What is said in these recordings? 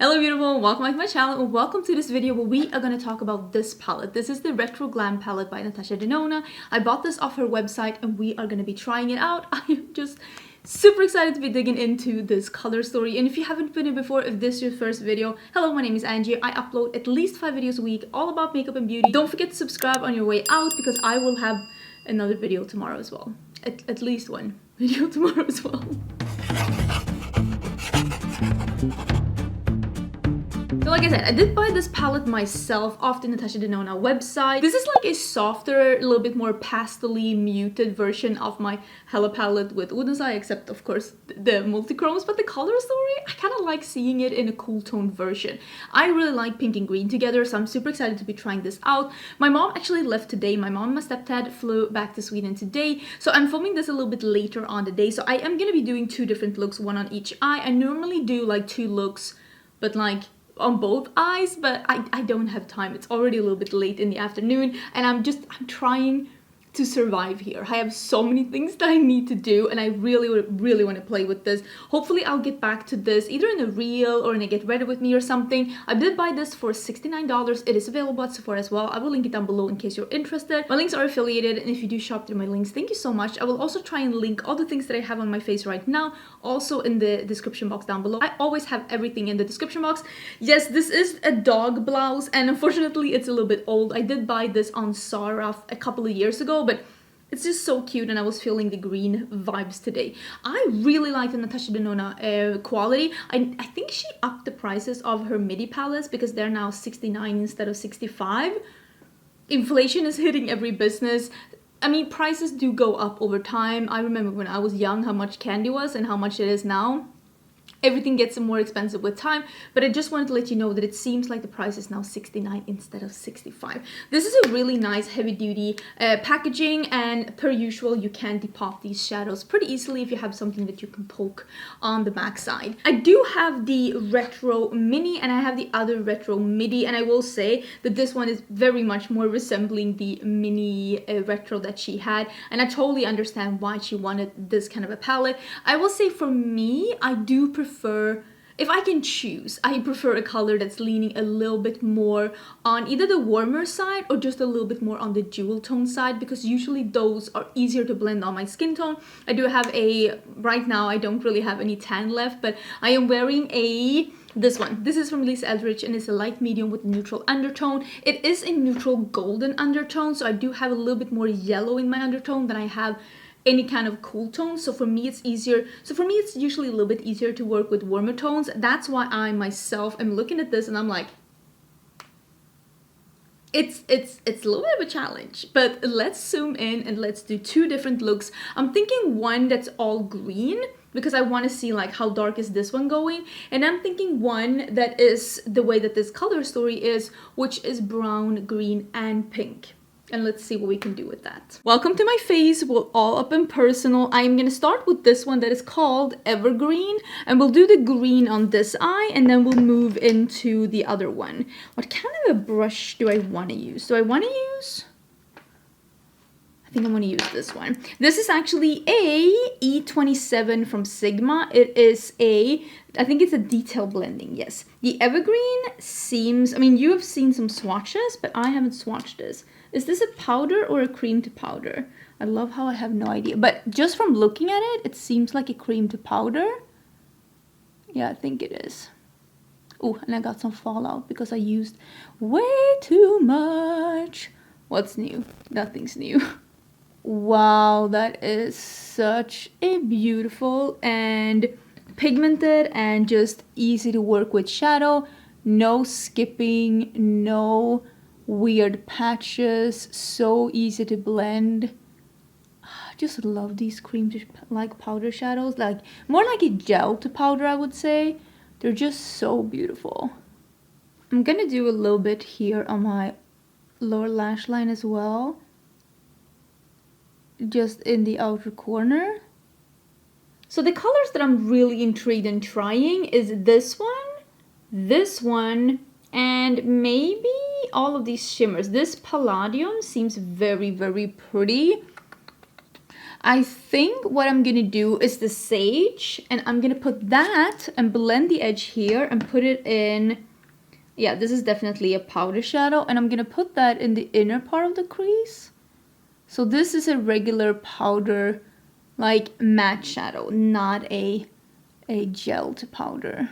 Hello beautiful, welcome back to my channel and welcome to this video where we are going to talk about this palette. This is the Retro Glam palette by Natasha Denona. I bought this off her website and we are going to be trying it out. I am just super excited to be digging into this color story. And if you haven't been here before, if this is your first video, hello, my name is Angie. I upload at least 5 videos a week all about makeup and beauty. Don't forget to subscribe on your way out because I will have another video tomorrow as well. At least one video tomorrow as well. So like I said, I did buy this palette myself off the Natasha Denona website. This is like a softer, a little bit more pastel-y, muted version of my Hella palette with Oden, except of course the multi-chromes, but the color story, I kind of like seeing it in a cool tone version. I really like pink and green together, so I'm super excited to be trying this out. My mom actually left today. My mom and my stepdad flew back to Sweden today, so I'm filming this a little bit later on the day. So I am going to be doing 2 different looks, one on each eye. I normally do like 2 looks, but like on both eyes, but I don't have time. It's already a little bit late in the afternoon and I'm trying to survive here. I have so many things that I need to do and I really want to play with this. Hopefully I'll get back to this either in a reel or in a get ready with me or something. I did buy this for $69. It is available at Sephora as well. I will link it down below in case you're interested. My links are affiliated and if you do shop through my links, thank you so much. I will also try and link all the things that I have on my face right now also in the description box down below. I always have everything in the description box. Yes, this is a dog blouse and unfortunately it's a little bit old. I did buy this on Zara a couple of years ago, but it's just so cute and I was feeling the green vibes today. I really like the Natasha Denona quality. I think she upped the prices of her midi palettes because they're now $69 instead of $65. Inflation is hitting every business. I mean, prices do go up over time. I remember when I was young how much candy was and how much it is now. Everything gets more expensive with time, but I just wanted to let you know that it seems like the price is now $69 instead of $65. This is a really nice heavy-duty packaging, and per usual, you can depop these shadows pretty easily if you have something that you can poke on the back side. I do have the retro mini and I have the other retro midi, and I will say that this one is very much more resembling the mini retro that she had, and I totally understand why she wanted this kind of a palette. I will say for me, I do prefer, if I can choose, I prefer a color that's leaning a little bit more on either the warmer side or just a little bit more on the jewel tone side, because usually those are easier to blend on my skin tone. I do have right now I don't really have any tan left, but I am wearing this one. This is from Lisa Eldridge and it's a light medium with neutral undertone. It is a neutral golden undertone, so I do have a little bit more yellow in my undertone than I have any kind of cool tone. So for me it's easier. So for me it's usually a little bit easier to work with warmer tones. That's why I myself am looking at this and I'm like, it's a little bit of a challenge, but let's zoom in and let's do 2 different looks. I'm thinking one that's all green because I want to see like how dark is this one going, and I'm thinking one that is the way that this color story is, which is brown, green, and pink. And let's see what we can do with that. Welcome to my face, we're all up and personal. I'm gonna start with this one that is called Evergreen, and we'll do the green on this eye and then we'll move into the other one. What kind of a brush do I want to use? I think I'm going to use this one. This is actually a E27 from Sigma. It is I think it's a detail blending, yes. The Evergreen seems, I mean, you have seen some swatches, but I haven't swatched this. Is this a powder or a cream to powder? I love how I have no idea, but just from looking at it, it seems like a cream to powder. Yeah, I think it is. Oh, and I got some fallout because I used way too much. What's new? Nothing's new. Wow, that is such a beautiful and pigmented and just easy to work with shadow. No skipping, no weird patches, so easy to blend. I just love these cream to like powder shadows, like more like a gel to powder, I would say. They're just so beautiful. I'm gonna do a little bit here on my lower lash line as well, just in the outer corner. So the colors that I'm really intrigued in trying is this one, and maybe all of these shimmers. This Palladium seems very, very pretty. I think what I'm gonna do is the sage, and I'm gonna put that and blend the edge here and put it in, yeah, this is definitely a powder shadow, and I'm gonna put that in the inner part of the crease. So this is a regular powder, like matte shadow, not a gelled powder.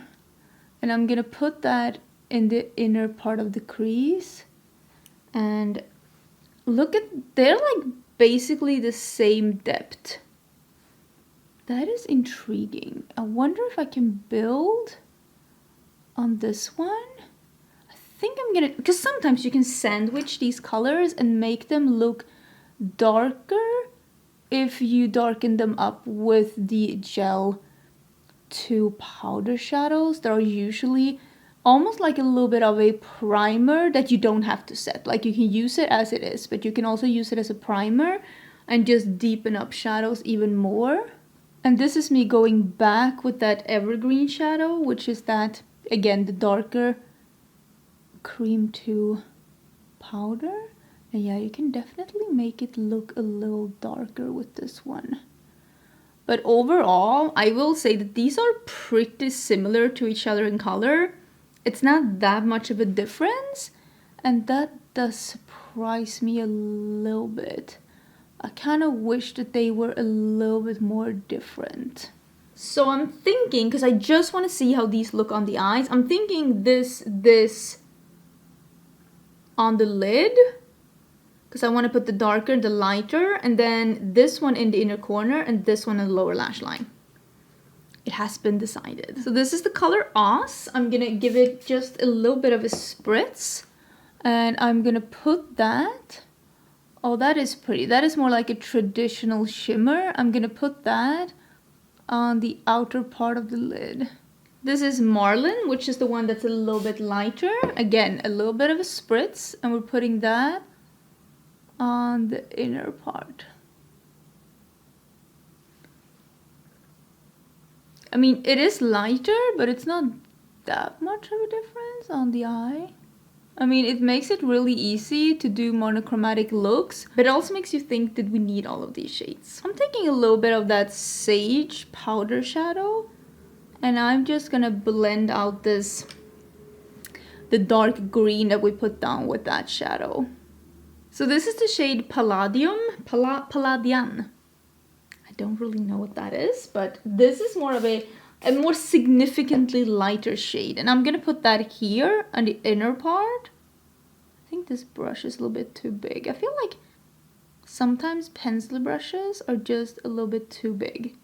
And I'm gonna put that in the inner part of the crease. And look at, they're like basically the same depth. That is intriguing. I wonder if I can build on this one. I think I'm gonna, because sometimes you can sandwich these colors and make them look darker if you darken them up with the gel to powder shadows. That are usually almost like a little bit of a primer that you don't have to set. Like you can use it as it is, but you can also use it as a primer and just deepen up shadows even more. And this is me going back with that evergreen shadow, which is that, again, the darker cream to powder. And yeah, you can definitely make it look a little darker with this one. But overall, I will say that these are pretty similar to each other in color. It's not that much of a difference, and that does surprise me a little bit. I kind of wish that they were a little bit more different. So I'm thinking, because I just want to see how these look on the eyes, I'm thinking this on the lid, because I want to put the darker, the lighter, and then this one in the inner corner and this one in the lower lash line. It has been decided. So this is the color Oz. I'm gonna give it just a little bit of a spritz, and I'm gonna put that. Oh, that is pretty. That is more like a traditional shimmer. I'm gonna put that on the outer part of the lid. This is Marlin, which is the one that's a little bit lighter. Again, a little bit of a spritz, and we're putting that on the inner part. I mean, it is lighter, but it's not that much of a difference on the eye. I mean, it makes it really easy to do monochromatic looks, but it also makes you think, did we need all of these shades? I'm taking a little bit of that sage powder shadow, and I'm just gonna blend out the dark green that we put down with that shadow. So this is the shade Palladium, Palladian. I don't really know what that is, but this is more of a more significantly lighter shade. And I'm gonna put that here on the inner part. I think this brush is a little bit too big. I feel like sometimes pencil brushes are just a little bit too big.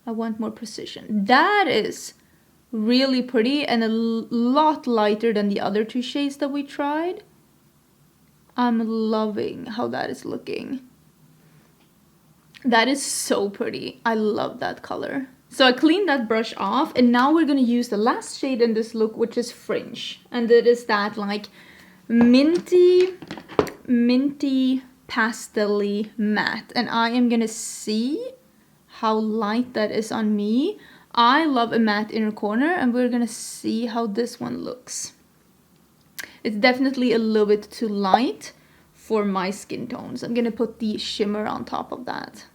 I want more precision. That is really pretty and a lot lighter than the other two shades that we tried. I'm loving how that is looking. That is so pretty. I love that color. So I cleaned that brush off, and now we're gonna use the last shade in this look, which is Fringe. And it is that like minty pastel-y matte. And I am gonna see how light that is on me. I love a matte inner corner, and we're gonna see how this one looks. It's definitely a little bit too light for my skin tones. I'm gonna put the shimmer on top of that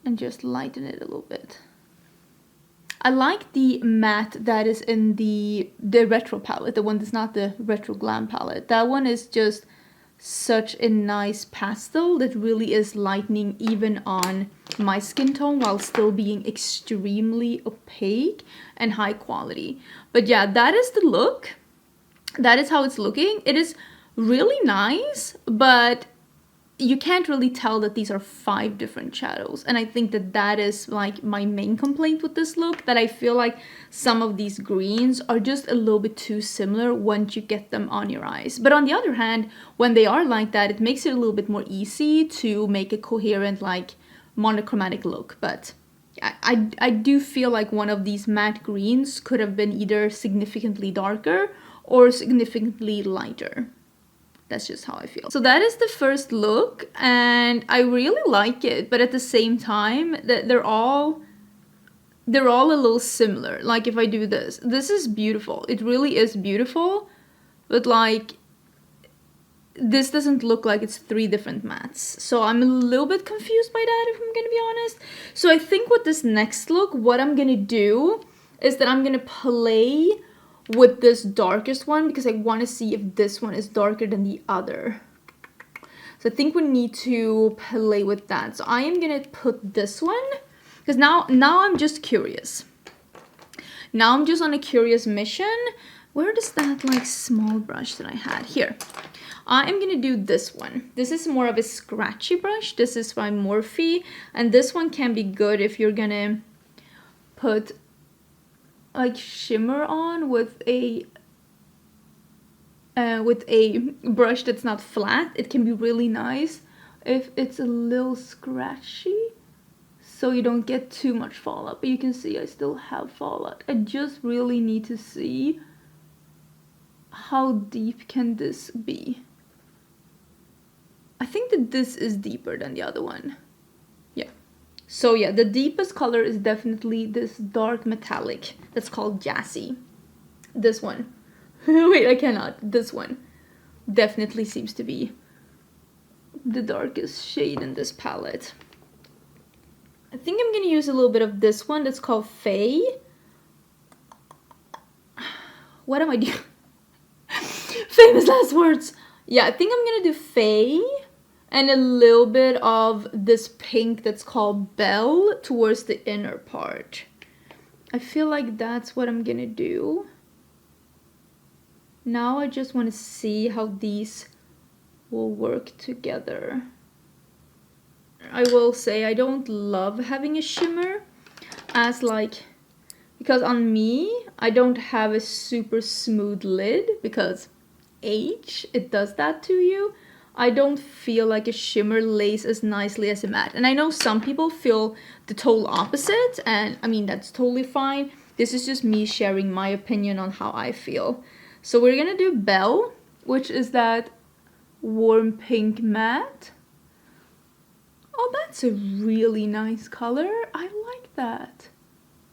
and just lighten it a little bit. I like the matte that is in the retro palette, the one that's not the Retro Glam palette. That one is just such a nice pastel that really is lightening even on my skin tone while still being extremely opaque and high quality. But yeah, that is the look. That is how it's looking. It is really nice, but you can't really tell that these are 5 different shadows. And I think that that is like my main complaint with this look, that I feel like some of these greens are just a little bit too similar once you get them on your eyes. But on the other hand, when they are like that, it makes it a little bit more easy to make a coherent, like monochromatic look. But I do feel like one of these matte greens could have been either significantly darker or significantly lighter. That's just how I feel. So that is the first look, and I really like it, but at the same time, they're all a little similar. Like if I do this is beautiful. It really is beautiful, but like this doesn't look like it's 3 different mattes. So I'm a little bit confused by that, if I'm gonna be honest. So I think with this next look, what I'm gonna do is that I'm gonna play with this darkest one because I want to see if this one is darker than the other. So I think we need to play with that. So I am gonna put this one, because now I'm just curious. Now I'm just on a curious mission. Where does that like small brush that I had? Here. I am gonna do this one. This is more of a scratchy brush. This is by Morphe, and this one can be good if you're gonna put like shimmer on with a brush that's not flat. It can be really nice if it's a little scratchy, so you don't get too much fallout. But you can see I still have fallout. I just really need to see how deep can this be. I think that this is deeper than the other one. Yeah. So yeah, the deepest color is definitely this dark metallic that's called Jassy. This one. Wait, I cannot. This one definitely seems to be the darkest shade in this palette. I think I'm gonna use a little bit of this one that's called Faye. What am I doing? Famous last words. Yeah, I think I'm gonna do Faye and a little bit of this pink that's called Belle towards the inner part. I feel like that's what I'm gonna do. Now I just want to see how these will work together. I will say I don't love having a shimmer as like, because on me I don't have a super smooth lid because age, it does that to you. I don't feel like a shimmer lays as nicely as a matte. And I know some people feel the total opposite, and I mean, that's totally fine. This is just me sharing my opinion on how I feel. So we're gonna do Belle, which is that warm pink matte. Oh, that's a really nice color. I like that.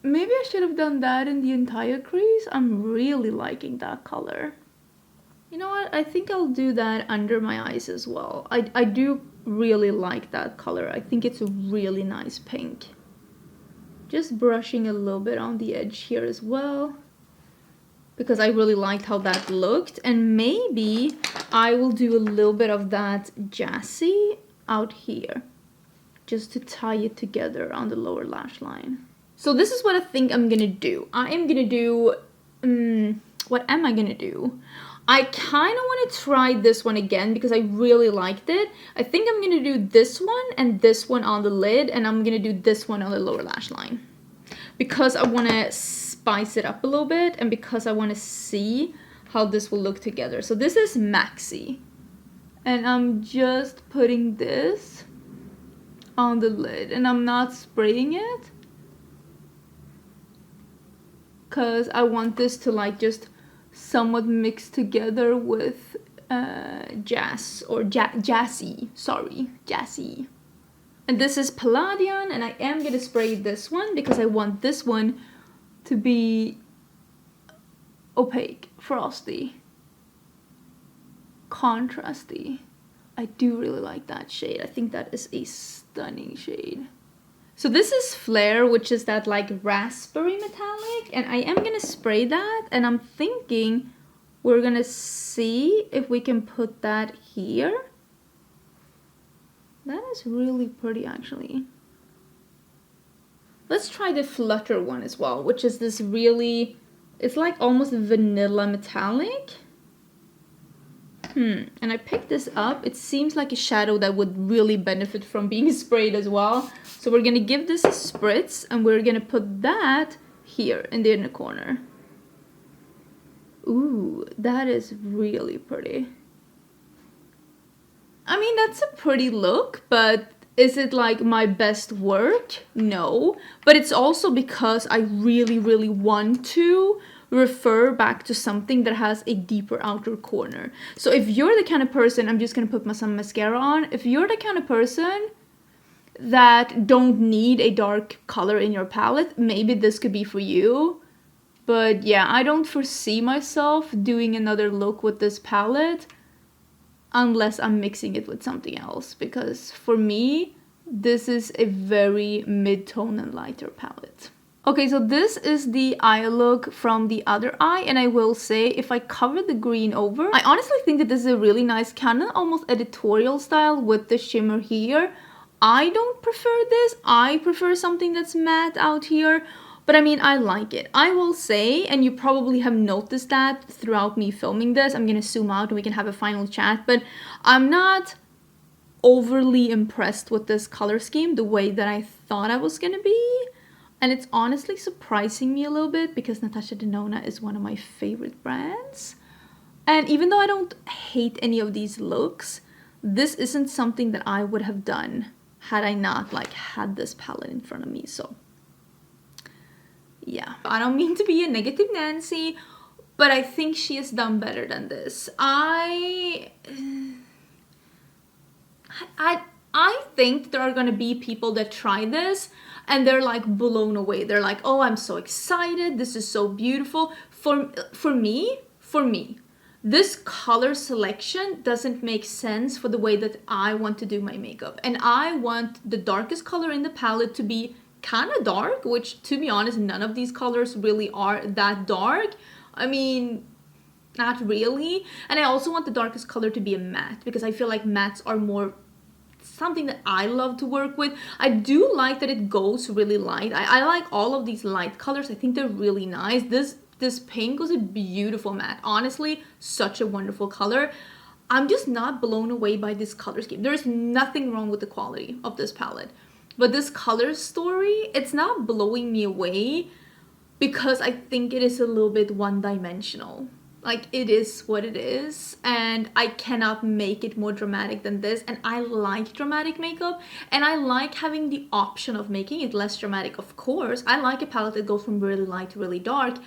Maybe I should have done that in the entire crease. I'm really liking that color. You know what? I think I'll do that under my eyes as well. I do really like that color. I think it's a really nice pink. Just brushing a little bit on the edge here as well, because I really liked how that looked. And maybe I will do a little bit of that Jassy out here, just to tie it together on the lower lash line. So this is what I think I'm gonna do. I am gonna do, what am I gonna do? I kind of want to try this one again because I really liked it. I think I'm going to do this one and this one on the lid, and I'm going to do this one on the lower lash line. Because I want to spice it up a little bit and because I want to see how this will look together. So this is Maxi. And I'm just putting this on the lid and I'm not spraying it, because I want this to like just somewhat mixed together with Jassy. Sorry, Jassy. And this is Palladian, and I am gonna spray this one because I want this one to be opaque, frosty, contrasty. I do really like that shade. I think that is a stunning shade. So this is Flare, which is that like raspberry metallic, and I am gonna spray that, and I'm thinking we're gonna see if we can put that here. That is really pretty actually. Let's try the Flutter one as well, which is this really, it's like almost vanilla metallic. And I picked this up. It seems like a shadow that would really benefit from being sprayed as well. So we're gonna give this a spritz and we're gonna put that here in the inner corner. Ooh, that is really pretty. I mean, that's a pretty look, but is it like my best work? No. But it's also because I really, really want to refer back to something that has a deeper outer corner. So if you're the kind of person, I'm just gonna put some mascara on. If you're the kind of person that don't need a dark color in your palette, maybe this could be for you. But yeah, I don't foresee myself doing another look with this palette. unless I'm mixing it with something else, because for me, this is a very mid-tone and lighter palette. Okay, so this is the eye look from the other eye, and I will say, if I cover the green over, I honestly think that this is a really nice kind of almost editorial style with the shimmer here. I don't prefer this. I prefer something that's matte out here, but I mean, I like it. I will say, and you probably have noticed that throughout me filming this, I'm gonna zoom out and we can have a final chat, but I'm not overly impressed with this color scheme the way that I thought I was gonna be. And it's honestly surprising me a little bit because Natasha Denona is one of my favorite brands. And even though I don't hate any of these looks, this isn't something that I would have done had I not like had this palette in front of me. So yeah, I don't mean to be a negative Nancy, but I think she has done better than this. I think there are gonna be people that try this and they're like blown away. They're like, oh, I'm so excited. This is so beautiful. For me, this color selection doesn't make sense for the way that I want to do my makeup. And I want the darkest color in the palette to be kind of dark, which to be honest, none of these colors really are that dark. I mean, not really. And I also want the darkest color to be a matte because I feel like mattes are more something that I love to work with. I do like that it goes really light. I like all of these light colors. I think they're really nice. This pink was a beautiful matte. Honestly, such a wonderful color. I'm just not blown away by this color scheme. There's nothing wrong with the quality of this palette. But this color story, it's not blowing me away because I think it is a little bit one-dimensional. Like, it is what it is, and I cannot make it more dramatic than this. And I like dramatic makeup, and I like having the option of making it less dramatic, of course. I like a palette that goes from really light to really dark.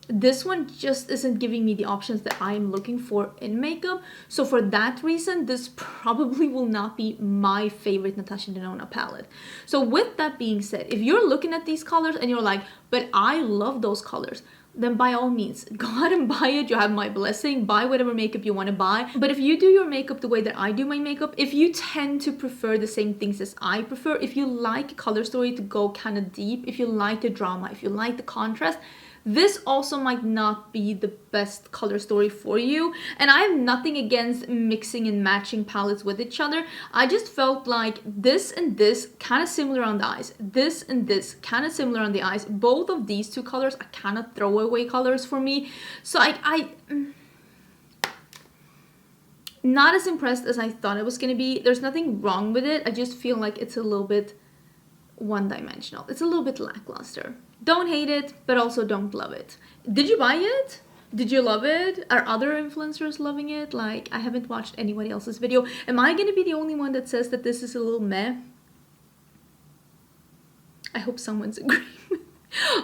This one just isn't giving me the options that I'm looking for in makeup. So for that reason, this probably will not be my favorite Natasha Denona palette. So with that being said, if you're looking at these colors and you're like, but I love those colors, then by all means, go ahead and buy it. You have my blessing. Buy whatever makeup you want to buy. But if you do your makeup the way that I do my makeup, if you tend to prefer the same things as I prefer, if you like a color story to go kind of deep, if you like the drama, if you like the contrast, this also might not be the best color story for you. And I have nothing against mixing and matching palettes with each other. I just felt like this and this kind of similar on the eyes. This and this kind of similar on the eyes. Both of these two colors are kind of throwaway colors for me. So I not as impressed as I thought it was going to be. There's nothing wrong with it. I just feel like it's a little bit one-dimensional. It's a little bit lackluster. Don't hate it, but also don't love it. Did you buy it? Did you love it? Are other influencers loving it? Like, I haven't watched anybody else's video. Am I gonna be the only one that says that this is a little meh? I hope someone's agreeing with me.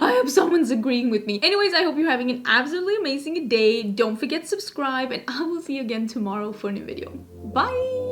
I hope someone's agreeing with me. Anyways, I hope you're having an absolutely amazing day. Don't forget to subscribe, and I will see you again tomorrow for a new video. Bye!